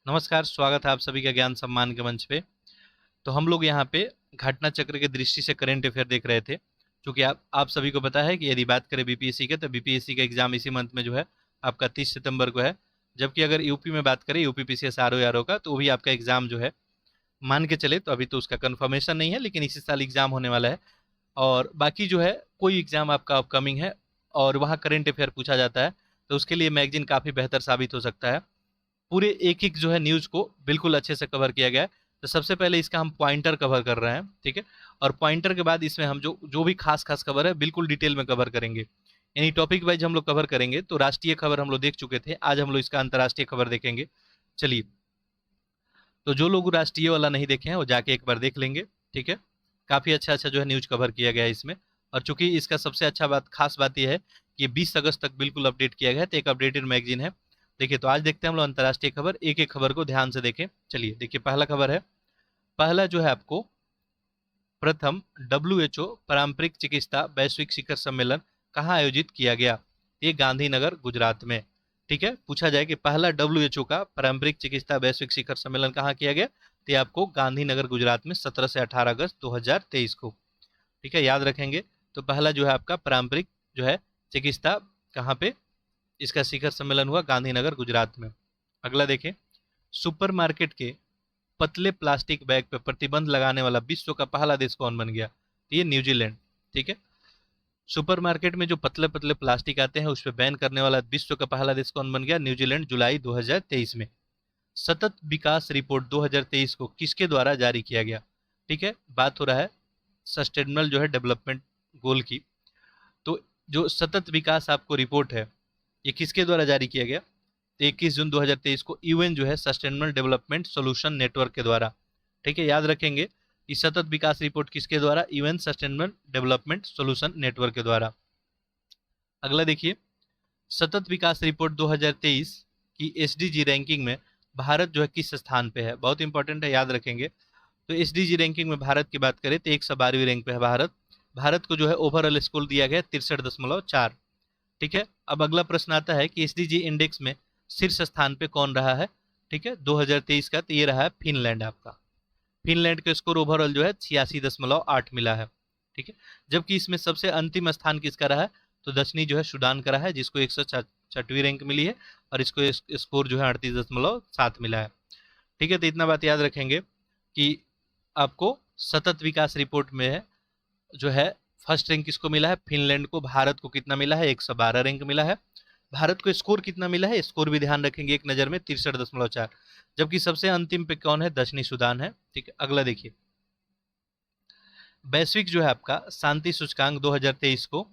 नमस्कार, स्वागत है आप सभी का ज्ञान सम्मान के मंच पे। तो हम लोग यहाँ पे घटना चक्र के दृष्टि से करंट अफेयर देख रहे थे। क्योंकि आप सभी को पता है कि यदि बात करें बीपीएससी के, तो बीपीएससी का एग्जाम इसी मंथ में जो है आपका 30 सितंबर को है। जबकि अगर यूपी में बात करें, यूपी पीसीएस आरओ का, तो वो भी आपका एग्जाम जो है मान के चले तो अभी तो उसका कंफर्मेशन नहीं है, लेकिन इसी साल एग्जाम होने वाला है। और बाकी जो है कोई एग्जाम आपका अपकमिंग है और वहाँ करंट अफेयर पूछा जाता है, तो उसके लिए मैगजीन काफ़ी बेहतर साबित हो सकता है। पूरे एक एक जो है न्यूज़ को बिल्कुल अच्छे से कवर किया गया है। तो सबसे पहले इसका हम पॉइंटर कवर कर रहे हैं, ठीक है। और पॉइंटर के बाद इसमें हम जो जो भी खास खास खबर है बिल्कुल डिटेल में कवर करेंगे, यानी टॉपिक वाइज हम लोग कवर करेंगे। तो राष्ट्रीय खबर हम लोग देख चुके थे, आज हम लोग इसका अंतर्राष्ट्रीय खबर देखेंगे। चलिए, तो जो लोग राष्ट्रीय वाला नहीं देखे हैं वो जाके एक बार देख लेंगे, ठीक है। काफ़ी अच्छा अच्छा जो है न्यूज़ कवर किया गया है इसमें। और चूंकि इसका सबसे अच्छा बात, खास बात यह है कि ये 20 अगस्त तक बिल्कुल अपडेट किया गया है, तो एक अपडेटेड मैगजीन है। देखिए, तो आज देखते हैं हम लोग अंतर्राष्ट्रीय खबर, एक एक खबर को ध्यान से देखें। चलिए देखिए, पहला खबर है, पहला जो है आपको, प्रथम डब्ल्यूएचओ पारंपरिक चिकित्सा वैश्विक शिखर सम्मेलन कहाँ आयोजित किया गया? ये गांधीनगर गुजरात में, ठीक है। पूछा जाए कि पहला डब्ल्यूएचओ का पारंपरिक चिकित्सा वैश्विक शिखर सम्मेलन कहाँ किया गया, तो ये आपको गांधीनगर गुजरात में 17 से 18 अगस्त 2023 को, ठीक है, याद रखेंगे। तो पहला जो है आपका पारंपरिक जो है चिकित्सा कहाँ पे इसका शिखर सम्मेलन हुआ, गांधीनगर गुजरात में। अगला देखें, सुपरमार्केट के पतले प्लास्टिक बैग पर प्रतिबंध लगाने वाला विश्व का पहला देश कौन बन गया? तो ये न्यूजीलैंड, ठीक है। सुपरमार्केट में जो पतले पतले प्लास्टिक आते हैं उस पर बैन करने वाला विश्व का पहला देश कौन बन गया? न्यूजीलैंड, जुलाई 2023 में। सतत विकास रिपोर्ट 2023 को किसके द्वारा जारी किया गया? ठीक है, बात हो रहा है सस्टेनेबल जो है डेवलपमेंट गोल की। तो जो सतत विकास आपको रिपोर्ट है, ये किसके द्वारा जारी किया गया? 21 जून 2023 को यूएन जो है सस्टेनेबल डेवलपमेंट सॉल्यूशन नेटवर्क के द्वारा, ठीक है, याद रखेंगे। इस सतत विकास रिपोर्ट किसके द्वारा? UN sustainable development solution network के द्वारा। अगला देखिए, सतत विकास रिपोर्ट 2023 की एसडीजी रैंकिंग में भारत जो है किस स्थान पे है? बहुत इंपॉर्टेंट है, याद रखेंगे। तो एसडीजी रैंकिंग में भारत की बात करें तो 112वीं रैंक पे है भारत। भारत को जो है ओवरऑल स्कोर दिया गया 63.4, ठीक है। अब अगला प्रश्न आता है कि एसडीजी इंडेक्स में शीर्ष स्थान पे कौन रहा है? ठीक है, 2023 का, तो ये रहा है फिनलैंड आपका। फिनलैंड का स्कोर ओवरऑल जो है 86.8 मिला है, ठीक है। जबकि इसमें सबसे अंतिम स्थान किसका रहा है? तो दक्षिणी जो है सूडान का रहा है, जिसको 106वीं रैंक मिली है, और इसको स्कोर जो है 38.7 मिला है, ठीक है। तो इतना बात याद रखेंगे कि आपको सतत विकास रिपोर्ट में है जो है फर्स्ट रैंक किसको मिला है? फिनलैंड को। भारत को कितना मिला है? 112 रैंक मिला है। भारत को स्कोर कितना मिला है? स्कोर भी ध्यान रखेंगे एक नज़र में, 63.4। जबकि सबसे अंतिम पे कौन है? दक्षिणी सूडान है, ठीक है। अगला देखिए, वैश्विक जो है आपका शांति सूचकांक 2023 को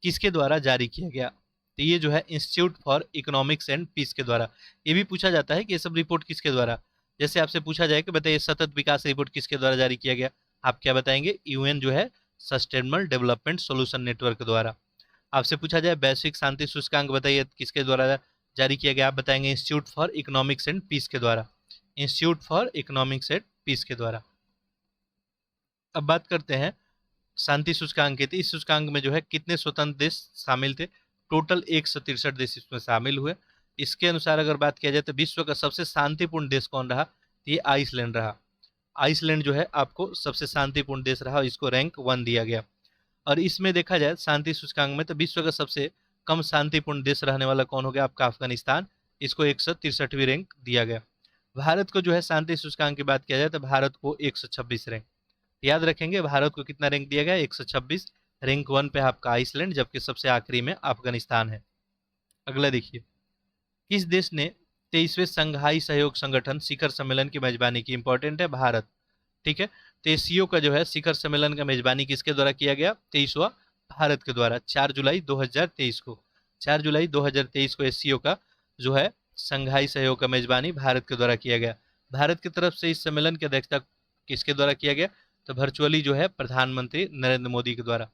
किसके द्वारा जारी किया गया? तो ये जो है institute for economics and peace के द्वारा। ये भी पूछा जाता है कि ये सब रिपोर्ट किसके द्वारा, जैसे आपसे पूछा जाए कि बताइए सतत विकास रिपोर्ट किसके द्वारा जारी किया गया, आप क्या बताएंगे? यूएन जो है सस्टेनेबल डेवलपमेंट सॉल्यूशन नेटवर्क द्वारा। आपसे पूछा जाए वैश्विक शांति सूचकांक बताइए किसके द्वारा जारी किया गया, आप बताएंगे institute for economics and peace के द्वारा। Institute for economics and peace के द्वारा। अब बात करते हैं शांति सूचकांक की। इस सूचकांक में जो है कितने स्वतंत्र देश शामिल थे? टोटल 163 देश इसमें शामिल हुए। इसके अनुसार अगर बात किया जाए तो विश्व का सबसे शांतिपूर्ण देश कौन रहा? ये आइसलैंड रहा। आइसलैंड जो है आपको सबसे शांतिपूर्ण देश रहा, इसको रैंक 1 दिया गया। और इसमें देखा जाए शांति सूचकांक में, तो विश्व का सबसे कम शांतिपूर्ण देश रहने वाला कौन हो गया? आपका अफगानिस्तान, इसको 163वीं रैंक दिया गया। भारत को जो है शांति सूचकांक की बात किया जाए तो भारत को 126 रैंक, याद रखेंगे। भारत को कितना रैंक दिया गया? 126। रैंक 1 पे आपका आइसलैंड, जबकि सबसे आखिरी में अफगानिस्तान है। अगला देखिए, किस देश ने 23वें संघाई सहयोग संगठन शिखर सम्मेलन की मेजबानी की? इंपॉर्टेंट है, भारत, ठीक है। तो एसीओ का जो है शिखर सम्मेलन का मेजबानी किसके द्वारा किया गया? 23वां भारत के द्वारा, 4 जुलाई 2023 को। 4 जुलाई 2023 को एसीओ का जो है संघाई सहयोग का मेजबानी भारत के द्वारा किया गया। भारत की तरफ से इस सम्मेलन की अध्यक्षता किसके द्वारा किया गया? तो वर्चुअली जो है प्रधानमंत्री नरेंद्र मोदी के द्वारा।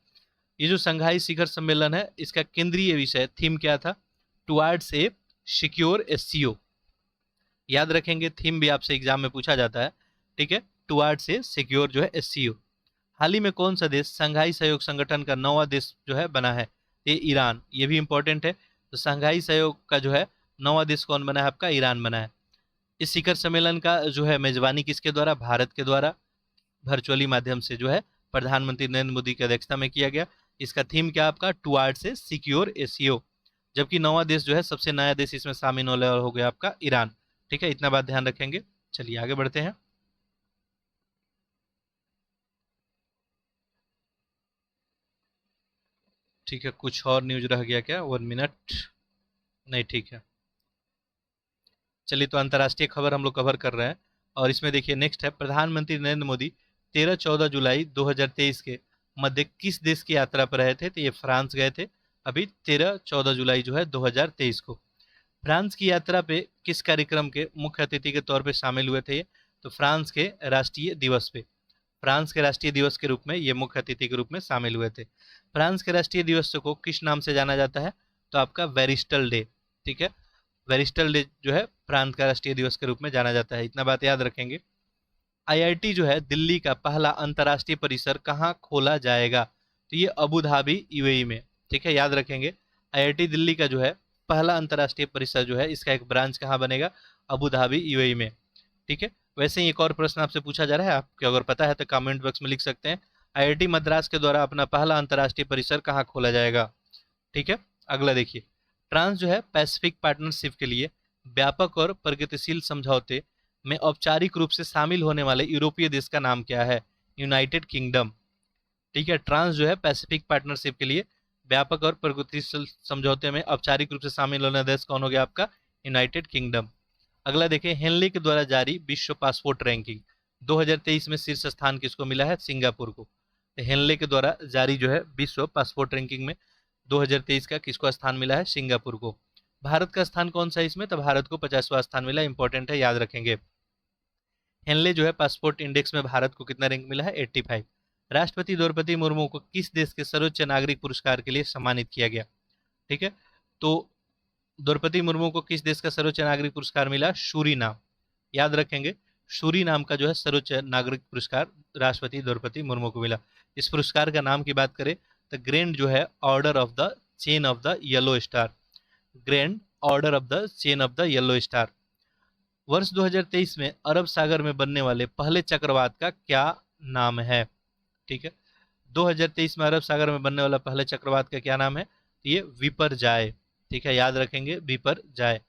ये जो संघाई शिखर सम्मेलन है, इसका केंद्रीय विषय थीम क्या था? टुवार्ड्स ए सिक्योर एससीओ, याद रखेंगे। थीम भी आपसे एग्जाम में पूछा जाता है, ठीक है। टुवार्ड्स ए सिक्योर जो है एससीओ। हाल ही में कौन सा देश संघाई सहयोग संगठन का 9वां देश जो है बना है? ये ईरान, ये भी इंपॉर्टेंट है। तो संघाई सहयोग का जो है 9वां देश कौन बना है? आपका ईरान बना है। इस शिखर सम्मेलन का जो है मेजबानी किसके द्वारा, भारत के द्वारा वर्चुअली माध्यम से जो है प्रधानमंत्री नरेंद्र मोदी की अध्यक्षता में किया गया। इसका थीम क्या आपका, टुवार्ड्स ए सिक्योर एशियो, जबकि नौवां देश जो है सबसे नया देश इसमें शामिल होने वाला हो गया आपका ईरान। ठीक है, इतना बात ध्यान रखेंगे। चलिए आगे बढ़ते हैं। ठीक है, कुछ और न्यूज रह गया क्या, 1 मिनट, नहीं ठीक है। चलिए, तो अंतर्राष्ट्रीय खबर हम लोग कवर कर रहे हैं और इसमें देखिए नेक्स्ट है, प्रधानमंत्री नरेंद्र मोदी 13-14 जुलाई 2023 के मध्य किस देश की यात्रा पर रहे थे, तो ये फ्रांस गए थे अभी 13-14 जुलाई जो है 2023 को। फ्रांस की यात्रा पे किस कार्यक्रम के मुख्य अतिथि के तौर पे शामिल हुए थे ये, तो फ्रांस के राष्ट्रीय दिवस पे, फ्रांस के राष्ट्रीय दिवस के रूप में ये मुख्य अतिथि के रूप में शामिल हुए थे। फ्रांस के राष्ट्रीय दिवस को किस नाम से जाना जाता है, तो आपका वेरिस्टल डे। ठीक है, वेरिस्टल डे जो है फ्रांस का राष्ट्रीय दिवस के रूप में जाना जाता है, इतना बात याद रखेंगे। आईआईटी जो है दिल्ली का पहला अंतर्राष्ट्रीय परिसर कहाँ खोला जाएगा, तो ये अबू धाबी यूएई में। ठीक है, याद रखेंगे, आईआईटी दिल्ली का जो है पहला अंतर्राष्ट्रीय परिसर जो है इसका एक ब्रांच कहाँ बनेगा, अबू धाबी यूएई में। ठीक है, वैसे ही एक और प्रश्न आपसे पूछा जा रहा है, आपको अगर पता है तो कमेंट बॉक्स में लिख सकते हैं, आईआईटी मद्रास के द्वारा अपना पहला अंतर्राष्ट्रीय परिसर कहाँ खोला जाएगा। ठीक है, अगला देखिए, फ्रांस जो है पैसिफिक पार्टनरशिप के लिए व्यापक और प्रगतिशील समझौते में औपचारिक रूप से शामिल होने वाले यूरोपीय देश का नाम क्या है, यूनाइटेड किंगडम। ठीक है, ट्रांस जो है पैसिफिक पार्टनरशिप के लिए व्यापक और प्रगतिशील समझौते में औपचारिक रूप से शामिल होने देश कौन हो गया आपका, यूनाइटेड किंगडम। अगला देखिए, हेनली के द्वारा जारी विश्व पासपोर्ट रैंकिंग 2023 में शीर्ष स्थान किसको मिला है, सिंगापुर को। हेनले के द्वारा जारी जो है विश्व पासपोर्ट रैंकिंग में 2023 का किसको स्थान मिला है, सिंगापुर को। भारत का स्थान कौन सा है इसमें, तो भारत को 50वां स्थान मिला, इंपॉर्टेंट है, याद रखेंगे। हेनले जो है पासपोर्ट इंडेक्स में भारत को कितना रैंक मिला है, 85। राष्ट्रपति द्रौपदी मुर्मू को किस देश के सर्वोच्च नागरिक पुरस्कार के लिए सम्मानित किया गया। ठीक है, तो द्रौपदी मुर्मू को किस देश का सर्वोच्च नागरिक पुरस्कार मिला, सूरीनाम। याद रखेंगे, सूरीनाम का जो है सर्वोच्च नागरिक पुरस्कार राष्ट्रपति द्रौपदी मुर्मू को मिला। इस पुरस्कार का नाम की बात करें तो ग्रैंड जो है order of the chain of the yellow star, grand order of the chain of the yellow star. वर्ष 2023 में अरब सागर में बनने वाले पहले चक्रवात का क्या नाम है। ठीक है, 2023 में अरब सागर में बनने वाला पहले चक्रवात का क्या नाम है, ये विपरजाय। ठीक है, याद रखेंगे, विपरजाय।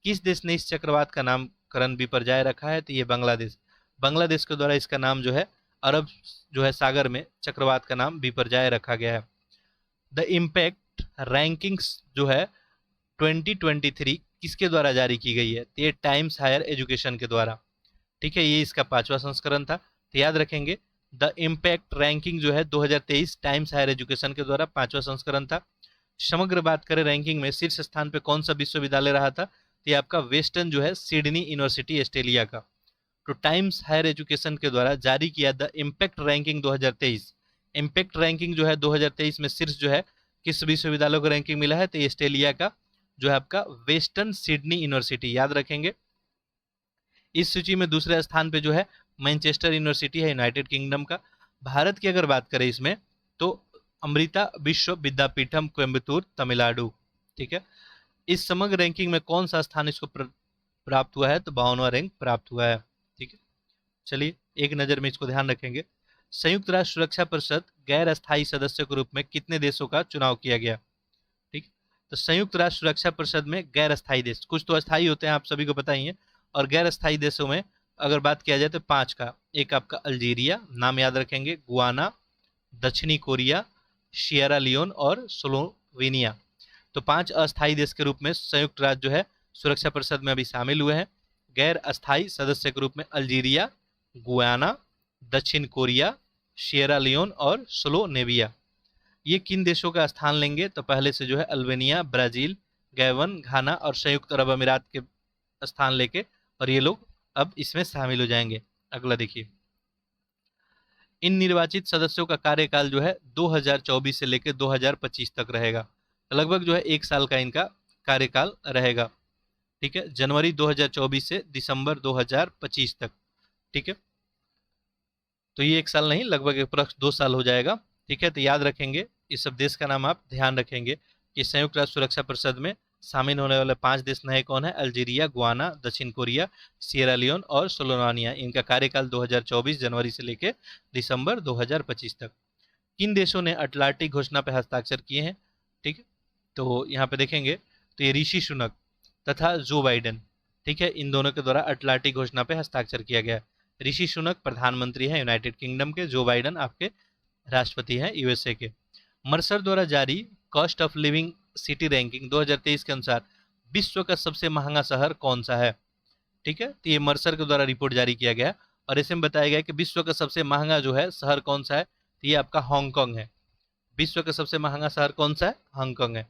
किस देश ने इस चक्रवात का नामकरण विपरजाय रखा है, तो ये बांग्लादेश। बांग्लादेश के द्वारा इसका नाम जो है अरब जो है सागर में चक्रवात का नाम विपरजाय रखा गया है। द इम्पैक्ट रैंकिंग्स जो है 2023 किसके द्वारा जारी की गई है, तो ये टाइम्स हायर एजुकेशन के द्वारा। ठीक है, ये इसका 5वां संस्करण था, तो याद रखेंगे द इम्पैक्ट रैंकिंग जो है 2023 टाइम्स हायर एजुकेशन के द्वारा 5वां संस्करण था। समग्र बात करें रैंकिंग में शीर्ष स्थान पे कौन सा विश्वविद्यालय रहा था, तो ये आपका वेस्टर्न जो है सिडनी यूनिवर्सिटी ऑस्ट्रेलिया का। तो टाइम्स हायर एजुकेशन के द्वारा जारी किया the impact ranking 2023, impact ranking जो है 2023 में शीर्ष जो है किस विश्वविद्यालय को रैंकिंग मिला है, तो ऑस्ट्रेलिया का जो है आपका वेस्टर्न सिडनी यूनिवर्सिटी। याद रखेंगे, इस सूची में दूसरे स्थान पे जो है मैनचेस्टर यूनिवर्सिटी है यूनाइटेड किंगडम का। भारत की अगर बात करें इसमें तो अमृता विश्व विद्यापीठम कोयम्बतूर तमिलनाडु। ठीक है, इस समग्र रैंकिंग में कौन सा स्थान इसको प्राप्त हुआ है, तो 52वां रैंक प्राप्त हुआ है। ठीक है, चलिए एक नज़र में इसको ध्यान रखेंगे। संयुक्त राष्ट्र सुरक्षा परिषद गैर अस्थायी सदस्य के रूप में कितने देशों का चुनाव किया गया। ठीक, तो संयुक्त राष्ट्र सुरक्षा परिषद में गैर अस्थायी देश, कुछ तो अस्थायी होते हैं आप सभी को पता ही है, और गैर अस्थायी देशों में अगर बात किया जाए तो 5 का, एक आपका अल्जीरिया, नाम याद रखेंगे, गुआना, दक्षिणी कोरिया, सियरा लियोन और स्लोवेनिया। तो 5 अस्थायी देश के रूप में संयुक्त राष्ट्र जो है सुरक्षा परिषद में अभी शामिल हुए हैं। गैर अस्थायी सदस्य के रूप में अल्जीरिया, गुयाना, दक्षिण कोरिया, सियरा लियोन और स्लोवेनिया। ये किन देशों का स्थान लेंगे, तो पहले से जो है अल्बानिया, ब्राजील, गैबन, घाना और संयुक्त अरब अमीरात के स्थान लेके, और ये लोग अब इसमें शामिल हो जाएंगे। अगला देखिए, इन निर्वाचित सदस्यों का कार्यकाल जो है 2024 से लेकर 2025 तक रहेगा, लगभग जो है 1 साल का इनका कार्यकाल रहेगा। ठीक है, जनवरी 2024 से दिसंबर 2025 तक। ठीक है, तो ये 1 साल नहीं, लगभग अप्रॉक्स 2 साल हो जाएगा। ठीक है, तो याद रखेंगे, इस सब देश का नाम आप ध्यान रखेंगे कि संयुक्त राष्ट्र सुरक्षा परिषद में शामिल होने वाले 5 देश नए कौन है? अल्जीरिया, गुआना, दक्षिण कोरिया, सिएरा लियोन और सोलोनानिया। इनका कार्यकाल 2024 जनवरी से लेकर दिसंबर 2025 तक। किन देशों ने अटलांटिक घोषणा पर हस्ताक्षर किए हैं? ठीक है, तो यहाँ पे देखेंगे तो ये ऋषि सुनक तथा जो बाइडेन, ठीक है, इन दोनों के द्वारा अटलांटिक घोषणा पे हस्ताक्षर किया गया। ऋषि सुनक प्रधानमंत्री हैं यूनाइटेड किंगडम के, जो बाइडेन आपके राष्ट्रपति हैं यूएसए के। मर्सर द्वारा जारी cost of living city ranking 2023 के अनुसार विश्व का सबसे महंगा शहर कौन सा है? ठीक है, तो ये मर्सर के द्वारा रिपोर्ट जारी किया गया और इसमें बताया गया कि विश्व का सबसे महंगा जो है शहर कौन सा है, तो ये आपका हांगकांग है। विश्व का सबसे महंगा शहर कौन सा है? हांगकांग है।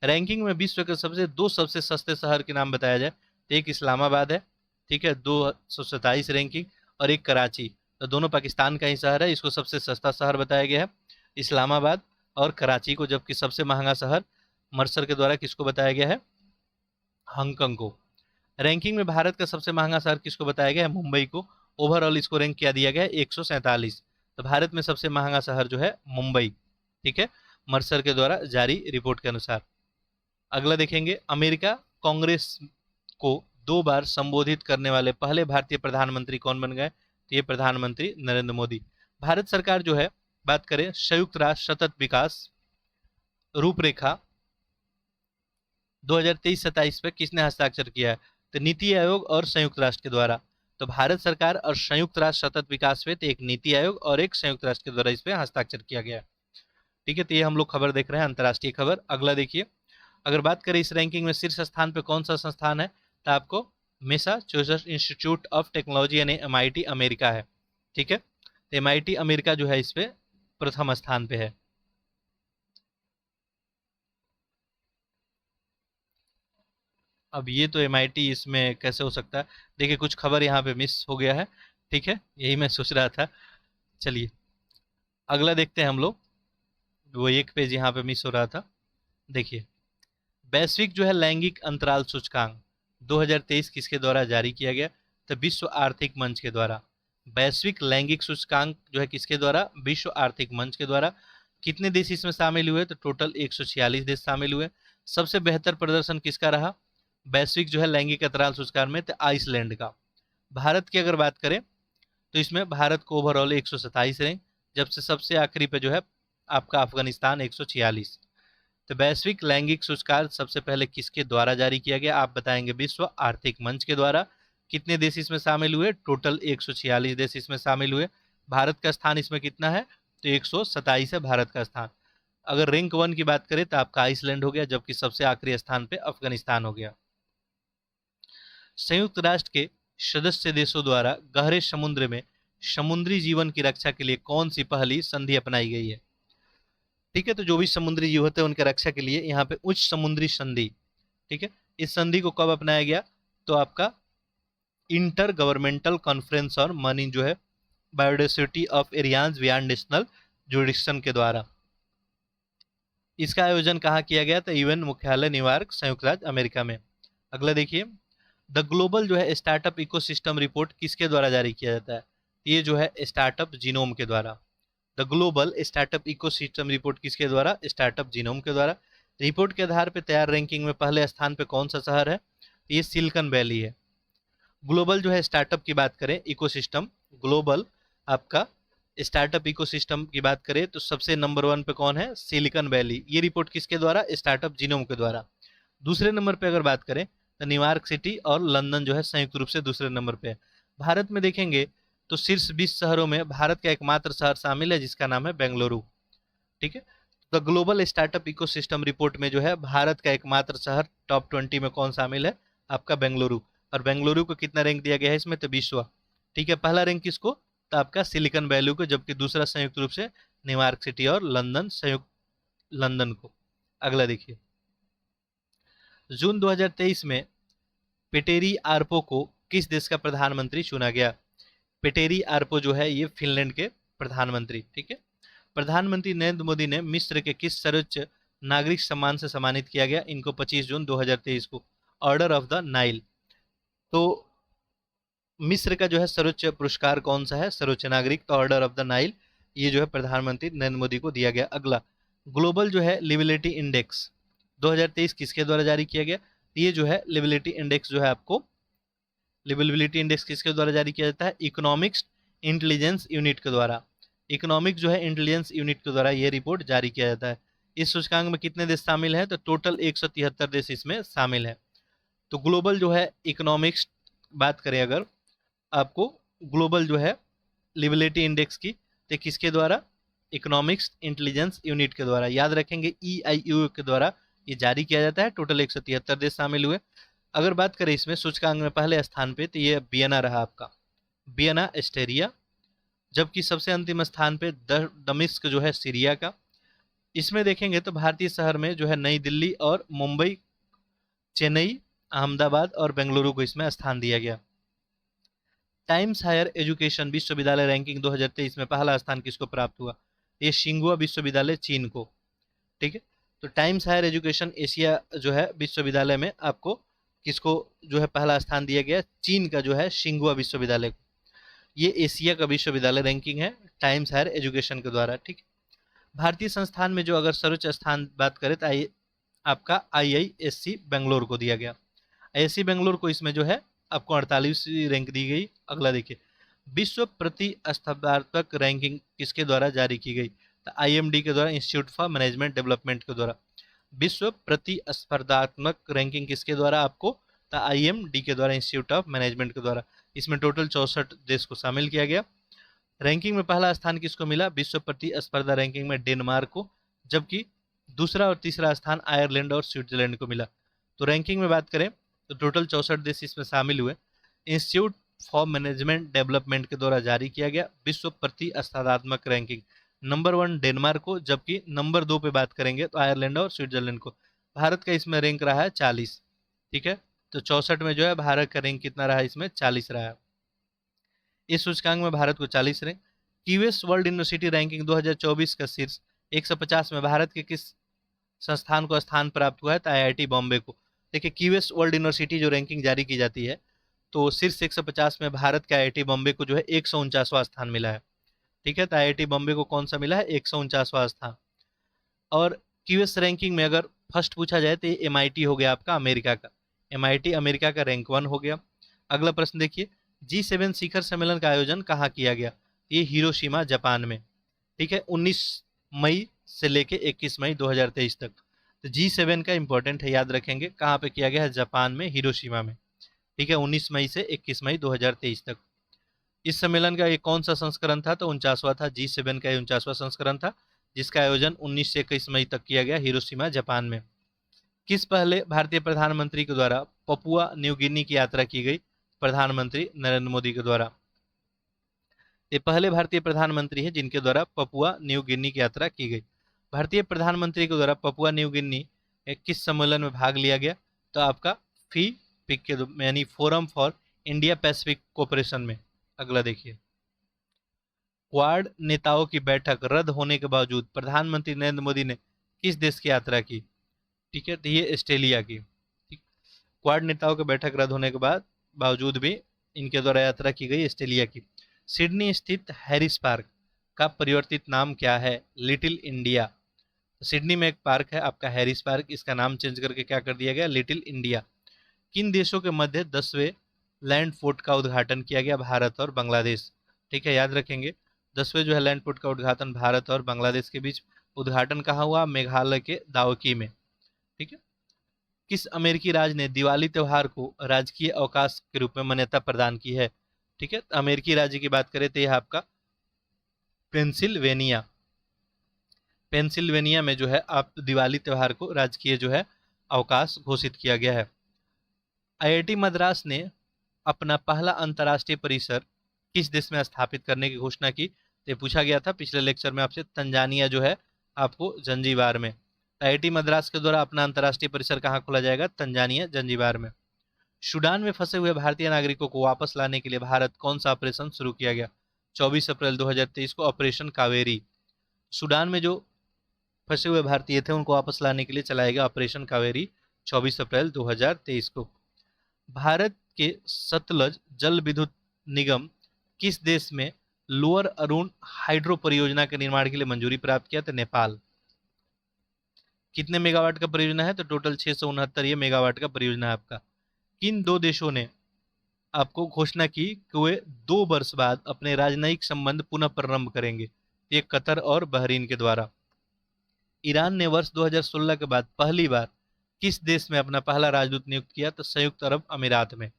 रैंकिंग में विश्व के दो सबसे सस्ते शहर के नाम बताया जाए तो एक इस्लामाबाद है, ठीक है, 227 रैंकिंग, और एक कराची, तो दोनों पाकिस्तान का ही शहर है, इसको सबसे सस्ता शहर बताया गया है इस्लामाबाद और कराची को, जबकि सबसे महंगा शहर मर्सर के द्वारा किसको बताया गया है? हांगकांग को। रैंकिंग में भारत का सबसे महंगा शहर किसको बताया गया है? मुंबई को। ओवरऑल इसको रैंक किया दिया गया है 147, तो भारत में सबसे महंगा शहर जो है मुंबई, ठीक है, मर्सर के द्वारा जारी रिपोर्ट के अनुसार। अगला देखेंगे, अमेरिका कांग्रेस को 2 बार संबोधित करने वाले पहले भारतीय प्रधानमंत्री कौन बन गए? तो ये प्रधानमंत्री नरेंद्र मोदी। भारत सरकार जो है, बात करें संयुक्त राष्ट्र सतत विकास रूपरेखा 2023-27 पे किसने हस्ताक्षर किया है? तो नीति आयोग और संयुक्त राष्ट्र के द्वारा। तो भारत सरकार और संयुक्त राष्ट्र सतत विकास पे, तो एक नीति आयोग और एक संयुक्त राष्ट्र के द्वारा इस पे हस्ताक्षर किया गया। ठीक है, तो ये हम लोग खबर देख रहे हैं, अंतर्राष्ट्रीय खबर। अगला देखिए, अगर बात करें इस रैंकिंग में शीर्ष स्थान पे कौन सा संस्थान है, तो आपको मैसाचुसेट्स इंस्टीट्यूट ऑफ टेक्नोलॉजी यानी MIT अमेरिका है। ठीक है, तो MIT अमेरिका जो है इस पे प्रथम स्थान पे है। अब ये तो MIT इसमें कैसे हो सकता है? देखिए, कुछ खबर यहाँ पे मिस हो गया है, ठीक है, यही मैं सोच रहा था। चलिए अगला देखते हैं हम लोग, वो एक पेज यहाँ पे मिस हो रहा था। देखिए, वैश्विक जो है लैंगिक अंतराल सूचकांक 2023 किसके द्वारा जारी किया गया? तो विश्व आर्थिक मंच के द्वारा। वैश्विक लैंगिक सूचकांक जो है किसके द्वारा? विश्व आर्थिक मंच के द्वारा। कितने देश इसमें शामिल हुए? तो टोटल 146 देश शामिल हुए। सबसे बेहतर प्रदर्शन किसका रहा वैश्विक जो है लैंगिक अंतराल सूचकांक में? तो आइसलैंड का। भारत की अगर बात करें तो इसमें भारत को ओवरऑल 127 रैंक, जब से सबसे आखिरी पे जो है आपका अफगानिस्तान 146। तो वैश्विक लैंगिक सूचकांक सबसे पहले किसके द्वारा जारी किया गया? आप बताएंगे विश्व आर्थिक मंच के द्वारा। कितने देश इसमें शामिल हुए? टोटल 146 देश इसमें शामिल हुए। भारत का स्थान इसमें कितना है? तो 127 है भारत का स्थान। अगर रैंक 1 की बात करें तो आपका आइसलैंड हो गया, जबकि सबसे आखिरी स्थान पे अफगानिस्तान हो गया। संयुक्त राष्ट्र के सदस्य देशों द्वारा गहरे समुद्र में समुद्री जीवन की रक्षा के लिए कौन सी पहली संधि अपनाई गई है? ठीक है, तो जो भी समुद्री जीव होते हैं उनके रक्षा के लिए यहाँ पे उच्च समुद्री संधि, ठीक है, इस संधि को कब अपनाया गया? तो आपका इंटर गवर्नमेंटल कॉन्फ्रेंस और मनी जो है biodiversity of areas beyond national jurisdiction के द्वारा। इसका आयोजन कहाँ किया गया? तो यूएन मुख्यालय न्यूयॉर्क, संयुक्त राज्य अमेरिका में। अगला देखिए, द ग्लोबल जो है स्टार्टअप इकोसिस्टम रिपोर्ट किसके द्वारा जारी किया जाता है? ये जो है स्टार्टअप जीनोम के द्वारा। The global startup ecosystem report किसके द्वारा? स्टार्टअप जीनोम के द्वारा। रिपोर्ट के आधार पर तैयार रैंकिंग में पहले स्थान पे कौन सा शहर है? ये सिलिकॉन वैली है। ग्लोबल जो है स्टार्टअप की बात करें, इकोसिस्टम ग्लोबल आपका स्टार्टअप इकोसिस्टम की बात करें तो सबसे नंबर 1 पे कौन है? Silicon valley. ये रिपोर्ट किसके द्वारा? स्टार्टअप जीनोम के द्वारा। दूसरे नंबर पे अगर बात करें तो न्यूयॉर्क सिटी और लंदन जो है संयुक्त रूप से दूसरे नंबर पे है। भारत में देखेंगे तो शीर्ष 20 शहरों में भारत का एकमात्र शहर शामिल है जिसका नाम है बेंगलुरु। ठीक है, the global startup ecosystem report में जो है भारत का एकमात्र शहर टॉप 20 में कौन शामिल है? आपका बेंगलुरु। और बेंगलुरु को कितना रैंक दिया गया है इसमें? तो 20वां। ठीक है, पहला रैंक किसको? तो आपका सिलिकॉन वैली को, जबकि दूसरा संयुक्त रूप से न्यूयॉर्क सिटी और लंदन को। अगला देखिए, जून 2023 में पेटेरी आर्पो को किस देश का प्रधानमंत्री चुना गया? पेटेरी आर्पो जो है ये फिनलैंड के प्रधानमंत्री। ठीक है, प्रधानमंत्री नरेंद्र मोदी ने मिस्र के किस सर्वोच्च नागरिक सम्मान से सम्मानित किया गया इनको 25 जून 2023 को? Order of the Nile. तो मिस्र का जो है सर्वोच्च पुरस्कार कौन सा है? सर्वोच्च नागरिक, तो ऑर्डर ऑफ द नाइल ये जो है प्रधानमंत्री नरेंद्र मोदी को दिया गया। अगला, ग्लोबल जो है लिविलिटी इंडेक्स 2023 किसके द्वारा जारी किया गया? ये जो है लिबिलिटी इंडेक्स जो है आपको, लिबिलिटी इंडेक्स किसके द्वारा जारी किया जाता है? इकोनॉमिक्स इंटेलिजेंस यूनिट के द्वारा। इकोनॉमिक जो है इंटेलिजेंस यूनिट के द्वारा ये रिपोर्ट जारी किया जाता है। इस सूचकांक में कितने देश शामिल हैं? तो टोटल 173 देश इसमें शामिल है। तो ग्लोबल जो है इकोनॉमिक्स बात करें अगर आपको, ग्लोबल जो है लिबिलिटी इंडेक्स की, तो किसके द्वारा? इकोनॉमिक्स इंटेलिजेंस यूनिट के द्वारा। याद रखेंगे EIU के द्वारा ये जारी किया जाता है। टोटल 173 देश शामिल हुए। अगर बात करें इसमें सूचकांक में पहले स्थान पे, तो ये वियना रहा आपका, वियना ऑस्ट्रिया। जबकि सबसे अंतिम स्थान पे दमिश्क जो है सीरिया का। इसमें देखेंगे तो भारतीय शहर में जो है नई दिल्ली और मुंबई, चेन्नई, अहमदाबाद और बेंगलुरु को इसमें स्थान दिया गया। टाइम्स हायर एजुकेशन विश्वविद्यालय रैंकिंग 2023 में पहला स्थान किसको प्राप्त हुआ? ये शिंगुआ विश्वविद्यालय चीन को। ठीक है, तो टाइम्स हायर एजुकेशन एशिया जो है विश्वविद्यालय में आपको किसको जो है पहला स्थान दिया गया? चीन का जो है शिंगुआ विश्वविद्यालय को। ये एशिया का विश्वविद्यालय रैंकिंग है टाइम्स हायर एजुकेशन के द्वारा। ठीक, भारतीय संस्थान में जो अगर सर्वोच्च स्थान बात करें तो आपका IISc बेंगलोर को दिया गया। IISc बेंगलोर को इसमें जो है आपको 48वीं रैंक दी गई। अगला देखिए, विश्व प्रतिस्पर्धात्मक रैंकिंग किसके द्वारा जारी की गई? तो IMD के द्वारा, इंस्टीट्यूट फॉर मैनेजमेंट डेवलपमेंट के द्वारा। विश्व प्रतिस्पर्धात्मक रैंकिंग किसके द्वारा आपको? तो IMD के द्वारा, इंस्टीट्यूट ऑफ मैनेजमेंट के द्वारा। इसमें टोटल 64 देश को शामिल किया गया। रैंकिंग में पहला स्थान किसको मिला? विश्व प्रतिस्पर्धा रैंकिंग में डेनमार्क को, जबकि दूसरा और तीसरा स्थान आयरलैंड और स्विट्जरलैंड को मिला। तो रैंकिंग में बात करें तो टोटल 64 देश इसमें शामिल हुए। इंस्टीट्यूट फॉर मैनेजमेंट डेवलपमेंट के द्वारा जारी किया गया विश्व प्रतिस्पर्धात्मक रैंकिंग। नंबर 1 डेनमार्क को, जबकि नंबर 2 पे बात करेंगे तो आयरलैंड और स्विट्जरलैंड को। भारत का इसमें रैंक रहा है 40। ठीक है, तो 64 में जो है भारत का रैंक कितना रहा? इसमें 40 रहा है। इस सूचकांक में भारत को 40 rank. QS world university ranking 2024 का शीर्ष 150 में भारत के किस संस्थान को स्थान प्राप्त हुआ है? तो IIT बॉम्बे को। देखिए, क्यूएस वर्ल्ड यूनिवर्सिटी जो रैंकिंग जारी की जाती है, तो शीर्ष 150 में भारत के IIT बॉम्बे को जो है 149वां स्थान मिला है। ठीक है, तो IIT बॉम्बे को कौन सा मिला है? 149वां स्थान। और क्यूएस रैंकिंग में अगर फर्स्ट पूछा जाए तो ये MIT हो गया आपका, अमेरिका का। MIT अमेरिका का रैंक 1 हो गया। अगला प्रश्न देखिए, G7 शिखर सम्मेलन का आयोजन कहाँ किया गया? ये हिरोशिमा जापान में। ठीक है, 19 मई से लेके 21 मई 2023 तक। तो G7 का इंपॉर्टेंट है, याद रखेंगे। कहाँ पे किया गया है? जापान में, हिरोशिमा में। ठीक है, 19 मई से 21 मई 2023 तक। इस सम्मेलन का ये कौन सा संस्करण था? तो 49वां था। G7 का 49वां संस्करण था, जिसका आयोजन 19 से 21 मई तक किया गया हिरोशिमा जापान में। किस पहले भारतीय प्रधानमंत्री के द्वारा पपुआ न्यू गिनी की यात्रा की गई? प्रधानमंत्री नरेंद्र मोदी के द्वारा। ये पहले भारतीय प्रधानमंत्री हैं जिनके द्वारा पपुआ न्यू गिनी की यात्रा की गई। भारतीय प्रधानमंत्री के द्वारा पपुआ न्यू गिनी किस सम्मेलन में भाग लिया गया? तो आपका FIPIC के यानी forum for India Pacific cooperation में। अगला देखिए, क्वाड नेताओं की बैठक रद्द होने के बावजूद प्रधानमंत्री नरेंद्र मोदी ने किस देश की यात्रा की? ठीक है, तो ये ऑस्ट्रेलिया की। ठीक, क्वाड नेताओं की बैठक रद्द होने के बावजूद भी इनके द्वारा यात्रा की गई ऑस्ट्रेलिया की। सिडनी स्थित हैरिस पार्क का परिवर्तित नाम क्या है? Little India. सिडनी में एक पार्क है आपका हैरिस पार्क, इसका नाम चेंज करके क्या कर दिया गया? Little India. किन देशों के मध्य 10वें लैंड फोर्ट का उद्घाटन किया गया? भारत और बांग्लादेश। ठीक है, याद रखेंगे, 10वें जो है लैंड फोर्ट का उद्घाटन भारत और बांग्लादेश के बीच। उद्घाटन कहाँ हुआ? मेघालय के दावकी में। ठीक है, किस अमेरिकी राज्य ने दिवाली त्योहार को राजकीय अवकाश के रूप में मान्यता प्रदान की है? ठीक है, अमेरिकी राज्य की बात करें तो यह आपका पेंसिल्वेनिया। पेंसिल्वेनिया में जो है आप दिवाली त्योहार को राजकीय जो है अवकाश घोषित किया गया है। IIT मद्रास ने अपना पहला अंतर्राष्ट्रीय परिसर किस देश में स्थापित करने की घोषणा की? ये पूछा गया था पिछले लेक्चर में आपसे। तंजानिया जो है आपको जंजीबार में। IIT मद्रास के द्वारा अपना अंतर्राष्ट्रीय परिसर कहाँ खोला जाएगा? तंजानिया, जंजीबार में। सूडान में फंसे हुए भारतीय नागरिकों को वापस लाने के लिए भारत कौन सा ऑपरेशन शुरू किया गया? 24 अप्रैल 2023 को ऑपरेशन कावेरी। सूडान में जो फंसे हुए भारतीय थे उनको वापस लाने के लिए चलाया गया ऑपरेशन कावेरी 24 अप्रैल 2023 को। भारत के सतलज जल विद्युत निगम किस देश में लोअर अरुण हाइड्रो परियोजना के निर्माण के लिए मंजूरी प्राप्त किया? तो नेपाल। कितने मेगावाट का परियोजना है? तो टोटल 669 ये मेगावाट का परियोजना है आपका। किन दो देशों ने आपको घोषणा की कि वे 2 वर्ष बाद अपने राजनयिक संबंध पुनः प्रारंभ करेंगे? ये कतर और बहरीन के द्वारा। ईरान ने वर्ष 2016 के बाद पहली बार किस देश में अपना पहला राजदूत नियुक्त किया? तो संयुक्त अरब अमीरात में।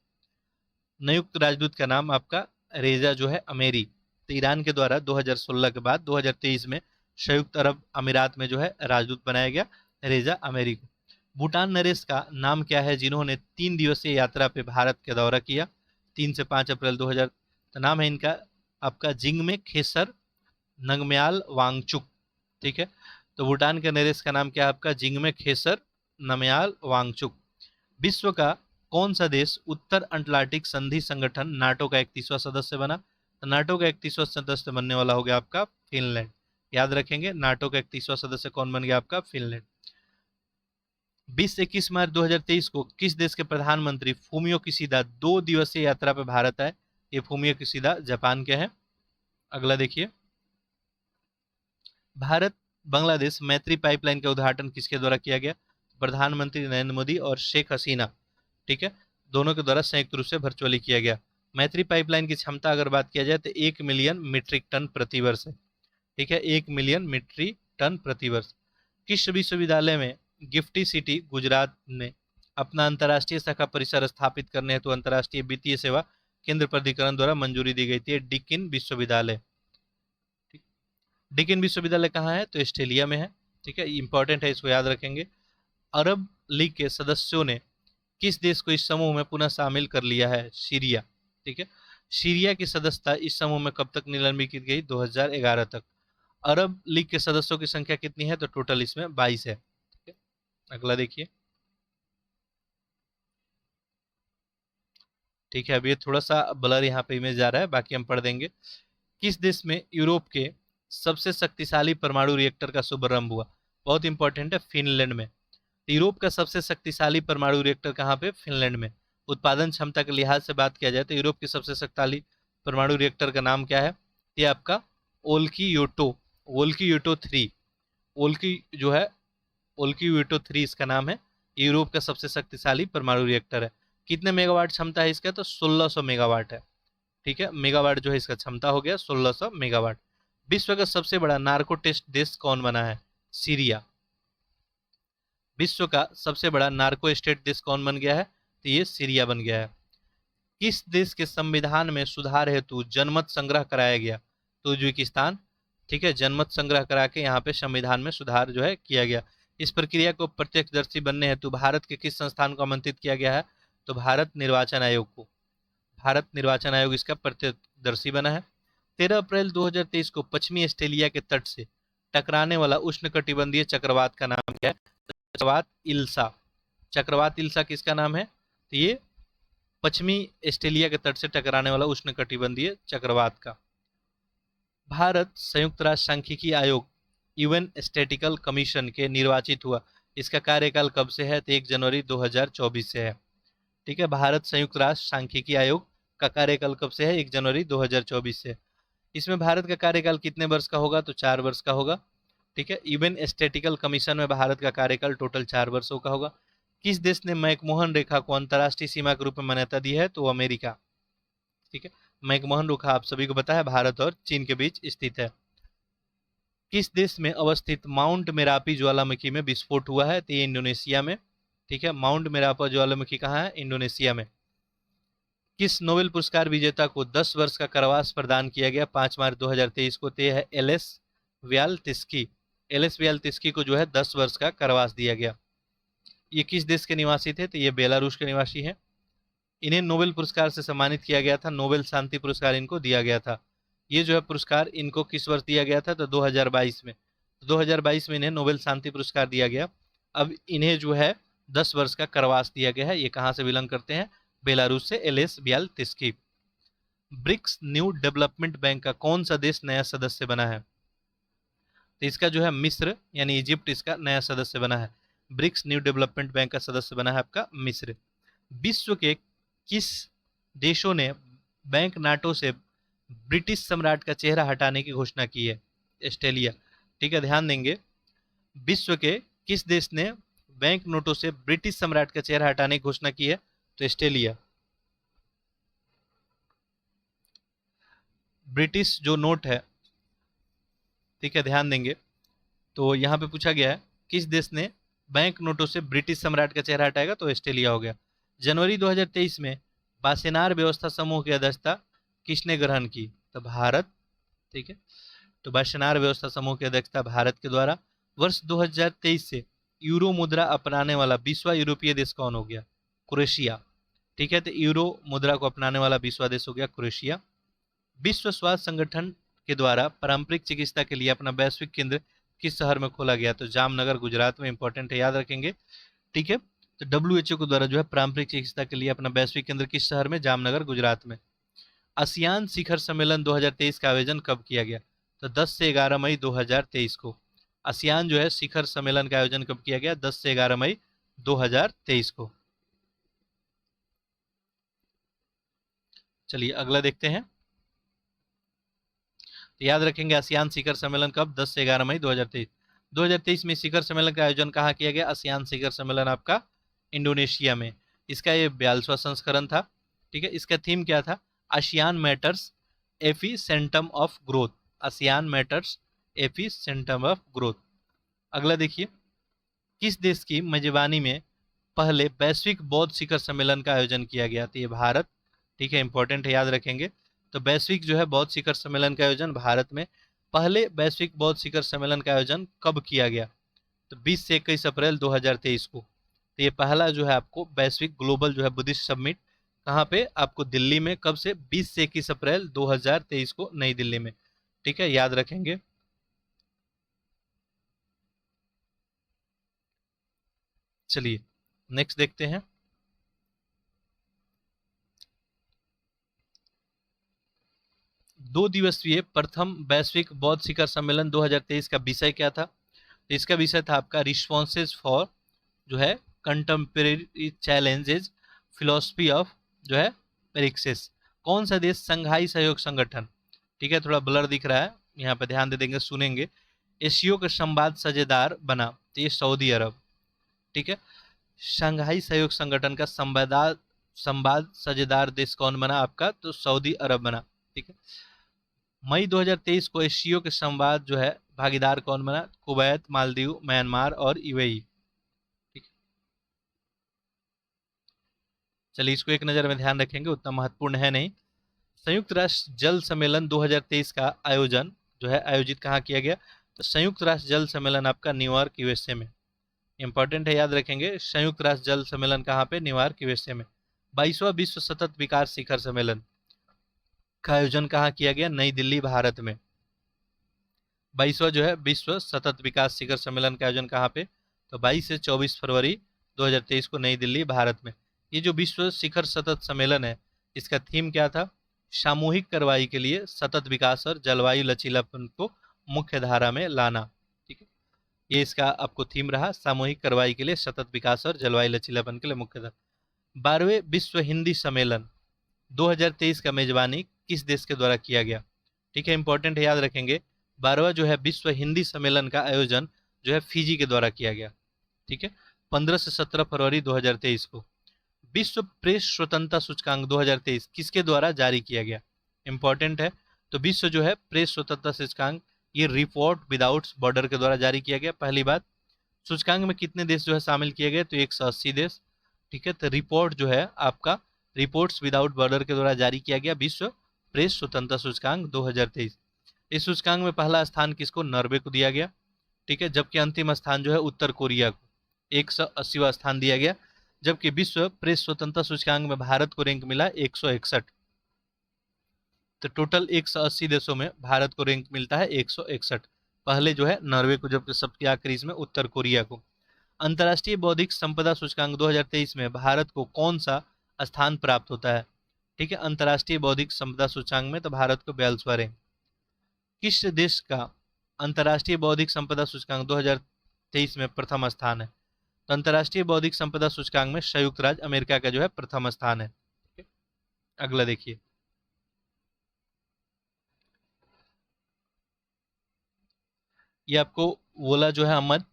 नियुक्त राजदूत का नाम आपका रेजा जो है अमेरी। तो ईरान के द्वारा 2016 के बाद 2023 में संयुक्त अरब अमीरात में जो है राजदूत बनाया गया रेजा अमेरी को। भूटान नरेश का नाम क्या है जिन्होंने 3 दिवसीय यात्रा पे भारत का दौरा किया 3 से 5 अप्रैल 2000? तो नाम है इनका आपका जिंगमे खेसर नंगम्याल वांगचुक। ठीक है, तो भूटान के नरेश का नाम क्या है आपका? जिंगमे खेसर नमयाल वांगचुक। विश्व का कौन सा देश उत्तर अटलांटिक संधि संगठन नाटो का 31वां सदस्य बना? तो नाटो का 31वां सदस्य बनने वाला हो गया आपका फिनलैंड। याद रखेंगे, नाटो का 31वां सदस्य कौन बन गया आपका? फिनलैंड। 20-21 मार्च 2023 को किस देश के प्रधानमंत्री फूमियो किशिदा 2 दिवसीय यात्रा पर भारत आए? ये फूमियो किशिदा जापान के हैं। अगला देखिए, भारत बांग्लादेश मैत्री पाइपलाइन का उद्घाटन किसके द्वारा किया गया? प्रधानमंत्री नरेंद्र मोदी और शेख हसीना, ठीक है, दोनों के द्वारा संयुक्त रूप से वर्चुअली किया गया। मैत्री पाइपलाइन की क्षमता अगर बात किया जाए तो 1 मिलियन मीट्रिक टन प्रति वर्ष है। ठीक है, 1 मिलियन मीट्रिक टन प्रति वर्ष। किस विश्वविद्यालय में गिफ्टी सिटी गुजरात ने अपना अंतर्राष्ट्रीय शाखा परिसर स्थापित करने हेतु अंतर्राष्ट्रीय वित्तीय सेवा केंद्र प्राधिकरण द्वारा मंजूरी दी गई थी? डिकिन विश्वविद्यालय। डिकिन विश्वविद्यालय कहाँ है? तो ऑस्ट्रेलिया में है। ठीक है, इंपॉर्टेंट है, इसको याद रखेंगे। अरब लीग के सदस्यों ने किस देश को इस समूह में पुनः शामिल कर लिया है? सीरिया। ठीक है, सीरिया की सदस्यता इस समूह में कब तक निलंबित की गई? 2011 तक। अरब लीग के सदस्यों की संख्या कितनी है? तो टोटल इसमें 22 है। ठीक है, अगला देखिए। ठीक है, अब ये थोड़ा सा ब्लर यहाँ पे इमेज आ रहा है, बाकी हम पढ़ देंगे। किस देश में यूरोप के सबसे शक्तिशाली परमाणु रिएक्टर का शुभारंभ हुआ? बहुत इंपॉर्टेंट है, फिनलैंड में। यूरोप का सबसे शक्तिशाली परमाणु रिएक्टर कहाँ पे? फिनलैंड में। उत्पादन क्षमता के लिहाज से बात किया जाए तो यूरोप की सबसे शक्तिशाली परमाणु रिएक्टर का नाम क्या है? ये आपका ओल्कीयोटो, ओल्कीयोटो 3। ओल्की जो है, ओल्कीयोटो 3 इसका नाम है। यूरोप का सबसे शक्तिशाली परमाणु रिएक्टर है। कितने मेगावाट क्षमता है इसका? तो 1600 मेगावाट है। ठीक है, मेगावाट जो है इसका क्षमता हो गया 1600 मेगावाट। विश्व का सबसे बड़ा नार्को टेस्ट देश कौन बना है? सीरिया। विश्व का सबसे बड़ा नार्को स्टेट देश कौन बन गया है? तो ये सीरिया बन गया है। किस देश के संविधान में सुधार हेतु जनमत संग्रह कराया गया? तो उज्बेकिस्तान। ठीक है, जनमत संग्रह करा के यहाँ पे संविधान में सुधार जो है किया गया। इस प्रक्रिया को प्रत्यक्षदर्शी बनने हेतु भारत के किस संस्थान को आमंत्रित किया गया है? तो भारत निर्वाचन आयोग को। भारत निर्वाचन आयोग इसका प्रत्यक्षदर्शी बना है। 13 अप्रैल 2023 को पश्चिमी ऑस्ट्रेलिया के तट से टकराने वाला उष्णकटिबंधीय चक्रवात का नाम क्या है? चक्रवात इल्सा। चक्रवात इल्सा किसका नाम है? तो ये पश्चिमी ऑस्ट्रेलिया के तट से टकराने वाला उष्णकटिबंधीय चक्रवात का। भारत संयुक्त राष्ट्र सांख्यिकी आयोग यूएन स्टैटिकल कमीशन के निर्वाचित हुआ, इसका कार्यकाल कब से है? तो 1 जनवरी 2024 से है। ठीक है, भारत संयुक्त राष्ट्र सांख्यिकी आयोग का कार्यकाल कब से है? 1 जनवरी 2024 से। इसमें भारत का कार्यकाल कितने वर्ष का होगा? तो 4 वर्ष का होगा। ठीक है, यूएन स्टैटिकल कमीशन में भारत का कार्यकाल टोटल 4 वर्षों का होगा। किस देश ने मैकमोहन रेखा को अंतर्राष्ट्रीय सीमा के रूप में मान्यता दी है? तो अमेरिका। ठीक है, मैकमोहन रेखा आप सभी को पता है भारत और चीन के बीच स्थित है। किस देश में अवस्थित माउंट मेरापी ज्वालामुखी में विस्फोट हुआ है? तो ये इंडोनेशिया में। ठीक है, माउंट मेरापा ज्वालामुखी कहाँ है? इंडोनेशिया में। किस नोबेल पुरस्कार विजेता को 10 वर्ष का कारावास प्रदान किया गया 5 मार्च 2023 को? तो है एल.एस. व्यालतिस्की। एल.एस. व्यालतिस्की को जो है 10 वर्ष का कारावास दिया गया। ये किस देश के निवासी थे? तो ये बेलारूस के निवासी हैं। इन्हें नोबेल पुरस्कार से सम्मानित किया गया था, नोबेल शांति पुरस्कार इनको दिया गया था। ये जो है पुरस्कार इनको किस वर्ष दिया गया था? तो 2022 में। 2022 में इन्हें नोबेल शांति पुरस्कार दिया गया। अब इन्हें जो है 10 वर्ष का कारावास दिया गया है। ये कहाँ से बिलोंग करते हैं? बेलारूस से। एल.एस. व्यालतिस्की। ब्रिक्स न्यू डेवलपमेंट बैंक का कौन सा देश नया सदस्य बना है? तो इसका जो है मिस्र यानी इजिप्ट इसका नया सदस्य बना है। ब्रिक्स न्यू डेवलपमेंट बैंक का सदस्य बना है आपका मिस्र। विश्व के किस देशों ने बैंक नाटो से ब्रिटिश सम्राट का चेहरा हटाने की घोषणा की है? ऑस्ट्रेलिया। ठीक है, ध्यान देंगे, विश्व के किस देश ने बैंक नोटों से ब्रिटिश सम्राट का चेहरा हटाने की घोषणा की है? तो ऑस्ट्रेलिया। ब्रिटिश जो नोट है, ठीक है, ध्यान देंगे, तो यहाँ पे पूछा गया है किस देश ने बैंक नोटों से ब्रिटिश सम्राट का चेहरा हटाएगा? तो ऑस्ट्रेलिया हो गया। जनवरी 2023 में बासेनार व्यवस्था समूह की अध्यक्षता किसने ग्रहण की? तो भारत। ठीक है, तो बासेनार व्यवस्था समूह की अध्यक्षता भारत के द्वारा। वर्ष 2023 से यूरो मुद्रा अपनाने वाला 20वां यूरोपीय देश कौन हो गया? क्रोएशिया। ठीक है, तो यूरो मुद्रा को अपनाने वाला 20वां देश हो गया क्रोएशिया। विश्व स्वास्थ्य संगठन के द्वारा पारंपरिक चिकित्सा के लिए अपना वैश्विक केंद्र किस शहर में खोला गया? तो जामनगर, गुजरात में। इंपॉर्टेंट है, याद रखेंगे। ठीक है, तो डब्ल्यूएचओ के द्वारा जो है पारंपरिक चिकित्सा के लिए अपना वैश्विक केंद्र किस शहर में? जामनगर, गुजरात में। आसियान शिखर सम्मेलन 2023 का आयोजन कब किया गया? तो 10 से 11 मई 2023 को। आसियान जो है शिखर सम्मेलन का आयोजन कब किया गया? 10 से 11 मई 2023 को। चलिए अगला देखते हैं। तो याद रखेंगे आसियान शिखर सम्मेलन कब? 10 से 11 मई 2023। 2023 में शिखर सम्मेलन का आयोजन कहाँ किया गया? आसियान शिखर सम्मेलन आपका इंडोनेशिया में। इसका ये 42वां संस्करण था। ठीक है, इसका थीम क्या था? ASEAN matters epicentrum of growth. ASEAN matters epicentrum of growth. अगला देखिए, किस देश की मेजबानी में पहले वैश्विक बौद्ध शिखर सम्मेलन का आयोजन किया गया? तो ये भारत। ठीक है, इंपॉर्टेंट है, याद रखेंगे। तो वैश्विक जो है बौद्ध शिखर सम्मेलन का आयोजन भारत में। पहले वैश्विक बौद्ध शिखर सम्मेलन का आयोजन कब किया गया? तो 20 से 21 अप्रैल 2023 को। तो ये पहला जो है आपको वैश्विक ग्लोबल जो है बुद्धिस्ट समिट कहाँ पे? आपको दिल्ली में। कब से? 20 से 21 अप्रैल 2023 को नई दिल्ली में। ठीक है, याद रखेंगे। चलिए नेक्स्ट देखते हैं। दो दिवसीय प्रथम वैश्विक बौद्ध शिखर सम्मेलन 2023 का विषय क्या था? तो इसका विषय था आपका रिस्पॉन्सेज फॉर जो है कंटेम्प्रेरी चैलेंजेज फिलोसफी ऑफ जो है पेरिक्सिस। कौन सा देश संघाई सहयोग संगठन? ठीक है, थोड़ा ब्लर दिख रहा है, यहाँ पे ध्यान दे देंगे, सुनेंगे। एशियो का संवाद साझेदार बना? तो ये सऊदी अरब। ठीक है, शंघाई सहयोग संगठन का संवाद साझेदार देश कौन बना आपका? तो सऊदी अरब बना। ठीक है, मई 2023 को एशियो के संवाद जो है भागीदार कौन बना? कुवैत, मालदीव, म्यांमार और यूएई। ठीक है, चलिए इसको एक नज़र में ध्यान रखेंगे, उतना महत्वपूर्ण है नहीं। संयुक्त राष्ट्र जल सम्मेलन 2023 का आयोजन जो है आयोजित कहाँ किया गया? तो संयुक्त राष्ट्र जल सम्मेलन आपका न्यूयॉर्क, यूएसए में। इंपॉर्टेंट है, याद रखेंगे। संयुक्त राष्ट्र जल सम्मेलन कहाँ पे? न्यूयॉर्क, यूएसए में। 22वां विश्व सतत विकास शिखर सम्मेलन का आयोजन कहाँ किया गया? नई दिल्ली, भारत में। 22वां जो है विश्व सतत विकास शिखर सम्मेलन का आयोजन कहाँ पे? तो 22 से 24 फरवरी 2023 को नई दिल्ली, भारत में। ये जो विश्व शिखर सतत सम्मेलन है, इसका थीम क्या था? सामूहिक कार्रवाई के लिए सतत विकास और जलवायु लचीलापन को मुख्य धारा में लाना। ठीक है, ये इसका आपको थीम रहा, सामूहिक कार्रवाई के लिए सतत विकास और जलवायु लचीलापन के लिए मुख्य धारा। 12वें विश्व हिंदी सम्मेलन 2023 का मेजबानी किस देश के द्वारा किया गया? ठीक है, इंपॉर्टेंट है, याद रखेंगे। 12वां जो है विश्व हिंदी सम्मेलन का आयोजन जो है फिजी के द्वारा किया गया। ठीक है, 15 से 17 फरवरी 2023 को। विश्व प्रेस स्वतंत्रता सूचकांक 2023 किसके द्वारा जारी किया गया? इंपॉर्टेंट है, तो विश्व जो है प्रेस स्वतंत्रता सूचकांक ये रिपोर्ट विदाउट बॉर्डर के द्वारा जारी किया गया। पहली बात, सूचकांक में कितने देश जो है शामिल किए गए? तो 180 देश। ठीक है, तो रिपोर्ट जो है आपका रिपोर्ट्स विदाउट बॉर्डर के द्वारा जारी किया गया विश्व प्रेस स्वतंत्रता सूचकांक 2023। इस सूचकांक में पहला स्थान किसको? नॉर्वे को दिया गया। ठीक है, जबकि अंतिम स्थान जो है उत्तर कोरिया को 180वां स्थान दिया गया। जबकि विश्व प्रेस स्वतंत्रता सूचकांक में भारत को रैंक मिला 161। तो टोटल 180 देशों में भारत को रैंक मिलता है 161। पहले जो है नॉर्वे को, जबकि सबके आखिरी इसमें उत्तर कोरिया को। अंतर्राष्ट्रीय बौद्धिक संपदा सूचकांक 2023 में भारत को कौन सा स्थान प्राप्त होता है? ठीक है, अंतर्राष्ट्रीय बौद्धिक संपदा सूचकांक में तो भारत को 42वां रैंक। किस देश का अंतर्राष्ट्रीय बौद्धिक संपदा सूचकांक 2023 में प्रथम स्थान है? तो अंतर्राष्ट्रीय बौद्धिक संपदा सूचकांक में संयुक्त राज्य अमेरिका का जो है प्रथम स्थान है। ठीक है? अगला देखिए, ये आपको बोला जो है अहमद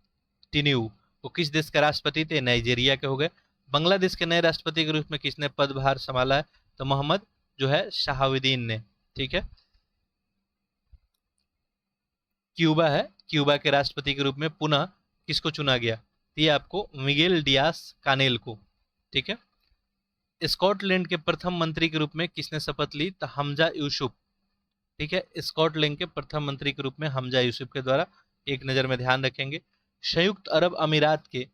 टिन्यू वो किस देश के राष्ट्रपति थे? नाइजीरिया के हो गए। बांग्लादेश के नए राष्ट्रपति के रूप में किसने पदभार संभाला है? तो मोहम्मद जो है शहाबुद्दीन ने। ठीक है। क्यूबा है, क्यूबा के राष्ट्रपति के रूप में पुनः किसको चुना गया? तो ये आपको मिगेल डियास कानेल को। ठीक है। स्कॉटलैंड के प्रथम मंत्री के रूप में किसने शपथ ली? तो हमजा यूसुफ। ठीक है। स्कॉटलैंड के प्रथम मंत्री के रूप में हमजा यूसुफ के द्वारा, एक नजर में ध्यान रखेंगे। संयुक्त अरब अमीरात के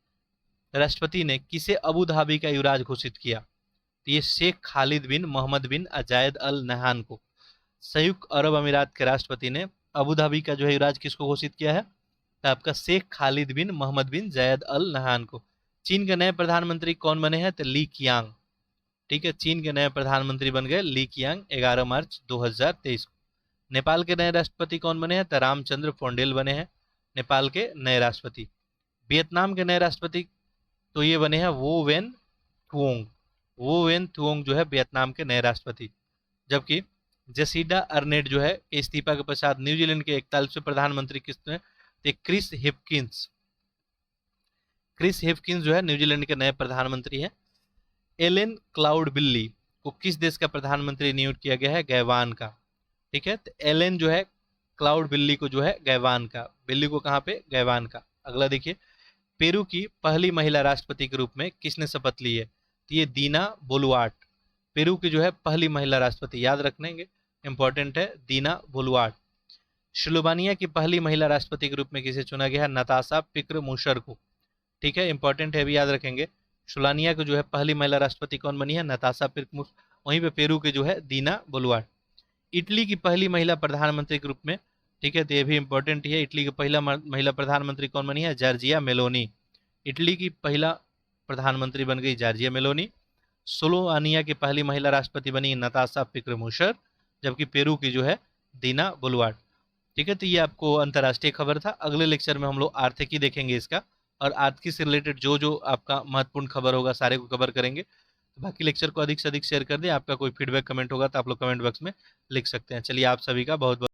राष्ट्रपति ने किसे अबू धाबी का युवराज घोषित किया? तो ये शेख खालिद बिन मोहम्मद बिन जायद अल नहान को। संयुक्त अरब अमीरात के राष्ट्रपति ने अबू धाबी का जो है युवराज किसको घोषित किया है? तो आपका शेख खालिद बिन मोहम्मद बिन जायद अल नहान को। चीन के नए प्रधानमंत्री कौन बने हैं? तो ली कियांग। ठीक है। चीन के नए प्रधानमंत्री बन गए ली कियांग 11 मार्च 2023 को। नेपाल के नए राष्ट्रपति कौन बने हैं? तो रामचंद्र पौंडेल बने हैं नेपाल के नए राष्ट्रपति। वियतनाम के नए राष्ट्रपति तो ये बने हैं वो वेन थुओंग। वो वेन थुओंग जो है वियतनाम के नए राष्ट्रपति। जबकि जेसिडा अर्नेट जो है इस्तीफा के पश्चात न्यूजीलैंड के 41वें प्रधानमंत्री किसने? Chris Hipkins. क्रिस हिपकिंस जो है न्यूजीलैंड के नए प्रधानमंत्री हैं। एलेन क्लाउड बिल्ली को किस देश का प्रधानमंत्री नियुक्त किया गया है? गैवान का। ठीक है। तो एलेन जो है क्लाउड बिल्ली को जो है गैवान का, बिल्ली को कहाँ पे? गैवान का। अगला देखिए, पेरू की पहली महिला राष्ट्रपति के रूप में किसने शपथ ली है? तो ये दीना बोलुआर्ट। पेरू की जो है पहली महिला राष्ट्रपति, याद रखेंगे, इंपॉर्टेंट है, दीना बोलुआर्ट। स्लोवानिया की पहली महिला राष्ट्रपति के रूप में किसे चुना गया है? नताशा पिक्र मुशर को। ठीक है। इंपॉर्टेंट है, भी याद रखेंगे। स्लोवानिया की जो है पहली महिला राष्ट्रपति कौन बनी है? नताशा पिक्र मुशर। वहीं पे पेरू के जो है दीना बोलुआर्ट। इटली की पहली महिला प्रधानमंत्री के रूप में, ठीक है, तो ये भी इंपॉर्टेंट है, इटली की पहला महिला प्रधानमंत्री कौन बनी है? Giorgia Meloni. इटली की पहला प्रधानमंत्री बन गई जॉर्जिया मेलोनी। स्लोवानिया की पहली महिला राष्ट्रपति बनी नताशा पिक्र मुशर, जबकि पेरू की जो है दीना बोलुआर्ट। ठीक है। तो ये आपको अंतर्राष्ट्रीय खबर था। अगले लेक्चर में हम लोग आर्थिकी देखेंगे इसका, और आर्थिकी से रिलेटेड जो जो आपका महत्वपूर्ण खबर होगा सारे को कवर करेंगे। तो बाकी लेक्चर को अधिक से अधिक शेयर कर दें। आपका कोई फीडबैक कमेंट होगा तो आप लोग कमेंट बॉक्स में लिख सकते हैं। चलिए, आप सभी का बहुत बहुत